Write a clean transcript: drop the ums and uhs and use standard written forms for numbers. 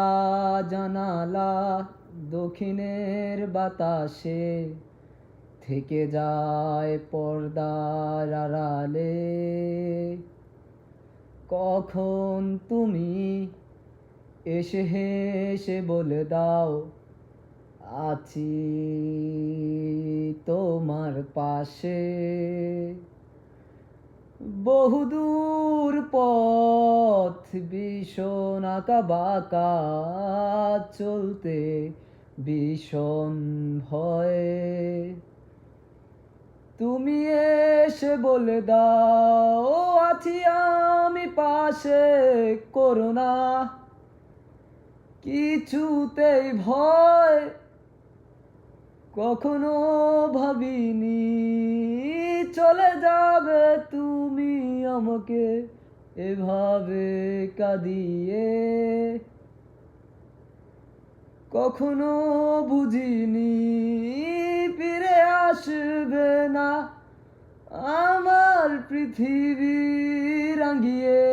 খোলা জানালা দক্ষিণের বাতাসে থেকে যায় পর্দার আড়ালে। কখন তুমি এসে হেসে বলে দাও, আছি তোমার পাশে। বহুদূর পথ ভীষণ আঁকা বাঁকা, চলতে ভীষণ ভয়ে। তুমি এসে বলে দাও, আছি আমি পাশে, করো না কিছুতেই ভয়। কখনো ভাবিনি চলে যাবে তুমি আমাকে এভাবে কাঁদিয়ে। কখনো বুঝিনি ফিরে আসবে না আমার পৃথিবী রাঙিয়ে।